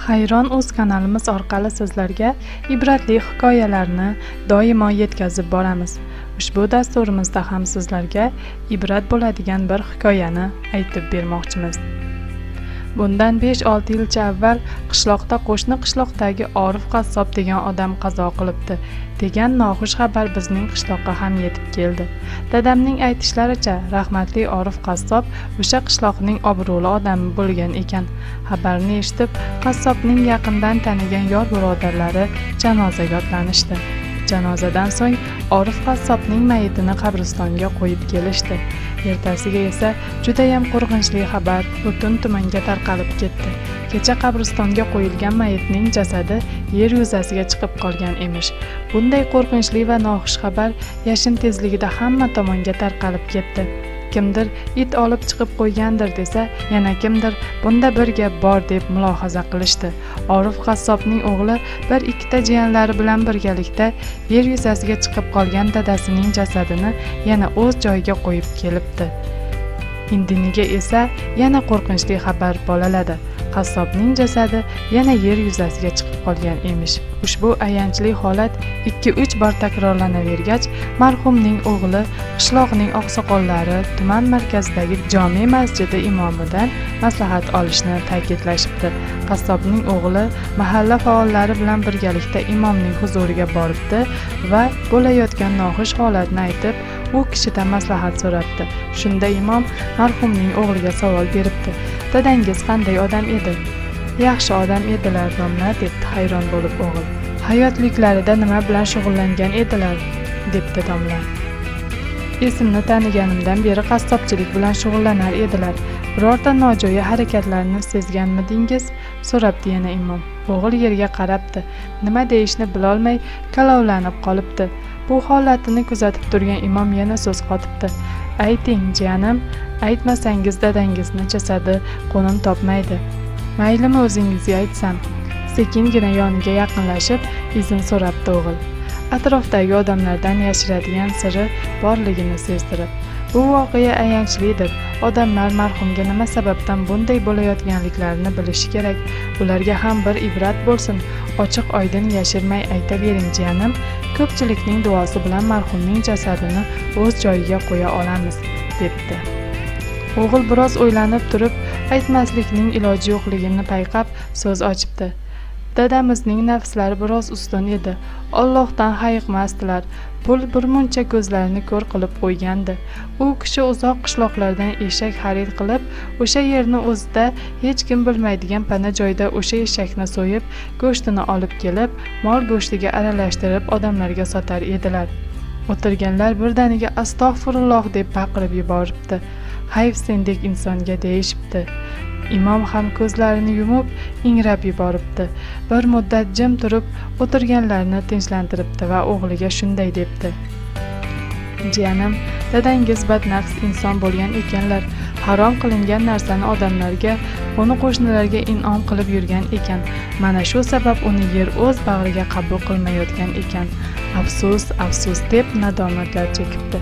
Hayron.uz kanalimiz orqali sizlarga ibratli hikoyalarni doimo yetkazib boramiz. Ushbu dasturimizda ham sizlarga ibrat bo'ladigan bir hikoyani aytib bermoqchimiz. Bundan 5-6 yilcha avval qishloqda qo'shni qishloqdagi Orif qassob degan odam qazo qilibdi degan noxush xabar bizning qishloqqa ham yetib keldi. Dadamning aytishlaricha, rahmatli Orif qassob o'sha qishloqning obro'li odami bo'lgan ekan. Xabarni eshitib, qassobning yaqindan tanigan yor birodarlari janozaga otlanishdi. Janozadan so'ng Orif qassobning mayitini qabristonga qo'yib kelishdi. Ertasiga esa judayam qo'rqinchli xabar butun tumanga tarqalib ketdi. Kecha qabristonga qo'yilgan mayitning jasadi yer yuzasiga chiqib qolgan emish. Bunday qo'rqinchli va noxush xabar yashin tezligida hamma tomonga tarqalib ketdi. Kimdir it olib chiqib qo'ygandir desa, yana kimdir bunda bir gap bor deb mulohaza qilishdi. Orif qassobning o'g'li bir ikkita jiyanlari bilan birgalikda yer yuzasiga chiqib qolgan dadasining jasadini yana o'z joyiga qo'yib kelibdi. Indiniga esa yana qo'rqinchli xabar bolaladi. Qassobning jasadi yana yer yuzasiga chiqib qolgan emish. Ushbu ayanchli holat 2-3 bor takrorlanavergach, marhumning o'g'li qishloqning oqsoqollari tuman markazidagi jome masjidi imomidan maslahat olishni ta'kidlashibdi. Qassobning o'g'li mahalla faollari bilan birgalikda imomning huzuriga boribdi va bo'layotgan noxush holatni aytib, u kishidan maslahat so'rabdi. Shunda imom marhumning o'g'liga savol beribdi. Dadangiz qanday odam edi? Yaxshi odam edilar, domla, debdi hayron bo'lib o'g'il. Hayotliklarida nima bilan shug'ullangan edilar? Debdi domla. Esimni taniganimdan beri qassobchilik bilan shug'ullanar edilar. Birorta nojo'ya harakatlarni sezganmidingiz? So'rabdi yana imom. O'g'il yerga qarabdi. Nima deyishni bilolmay kalovlanib qolibdi. Bu holatini kuzatib turgan imom yana so'z qotibdi. Ayting, jiyanim, aytmasangiz dadangizni jasadi qo'nim topmaydi. Maylimi o'zingizga aytsam? Sekingina yoniga yaqinlashib, izn so'rabdi o'g'il. Atrofdagi odamlardan yashiradigan siri borligini sezdirib. Bu voqea ayanchlidir. Odamlar marhumga nima sababdan bunday bo'layotganliklarini bilishi kerak. Ularga ham bir ibrat bo'lsin. Ochiq-oydin yashirmay aytavering, jiyanim. Ko'pchilikning duosi bilan marhumning jasadini o'z joyiga qo'ya olamiz, debdi. O'g'il biroz o'ylanib turib, aytmaslikning iloji yo'qligini payqab so'z ochibdi. Dadamizning nafslari biroz ustun edi. Allohdan hayiqmasdilar. Pul birmuncha ko'zlarini ko'r qilib qo'ygandi. U kishi uzoq qishloqlardan eshak xarid qilib, o'sha yerni o'zida hech kim bilmaydigan pana joyda o'sha eshakni so'yib, go'shtini olib kelib, mol go'shtiga aralashtirib odamlarga sotar edilar. O'tirganlar birdaniga astag'firulloh deb baqirib yuboribdi. Hayf sendek insonga deyishibdi. Imom ham ko'zlarini yumib, ingrab yuboribdi. Bir muddat jim turib, o'tirganlarni tinchlantiribdi va o'g'liga shunday debdi. Jiyanim, dadangiz badnafs inson bo'lgan ekanlar. Harom qilingan narsani odamlarga, qo'ni-qo'shnilarga in'om qilib yurgan ekan. Mana shu sabab uni yer o'z bag'riga qabul qilmayotgan ekan. Afsus, afsus deb nadomatlar chekibdi.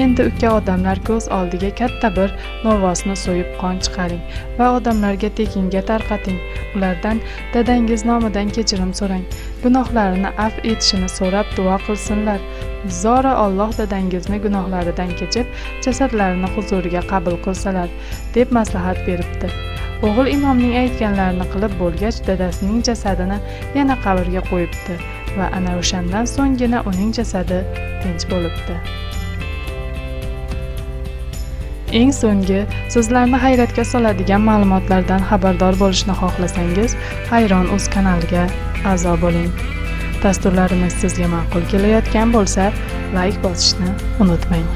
Endi uka odamlar ko'z oldiga katta bir novvosni so'yib qon chiqaring va odamlarga tekinga tarqating. Ulardan dadangiz nomidan kechirim so'rang. Gunohlarini afv etishini so'rab duo qilsinlar. Zora Alloh dadangizni gunohlaridan kechib, jasadlarini huzuriga qabul qilsalar, deb maslahat beribdi. O'g'il imomning aytganlarini qilib bo'lgach, dadasining jasadini yana qabrga qo'yibdi va ana o'shandan so'nggina uning jasadi tinch bo'libdi. Eng so'nggi sizlarni hayratga soladigan ma'lumotlardan xabardor bo'lishni xohlasangiz, Hayron.uz kanaliga a'zo bo'ling. Dasturlarimiz sizga ma'qul kelayotgan bo'lsa, like bosishni unutmang.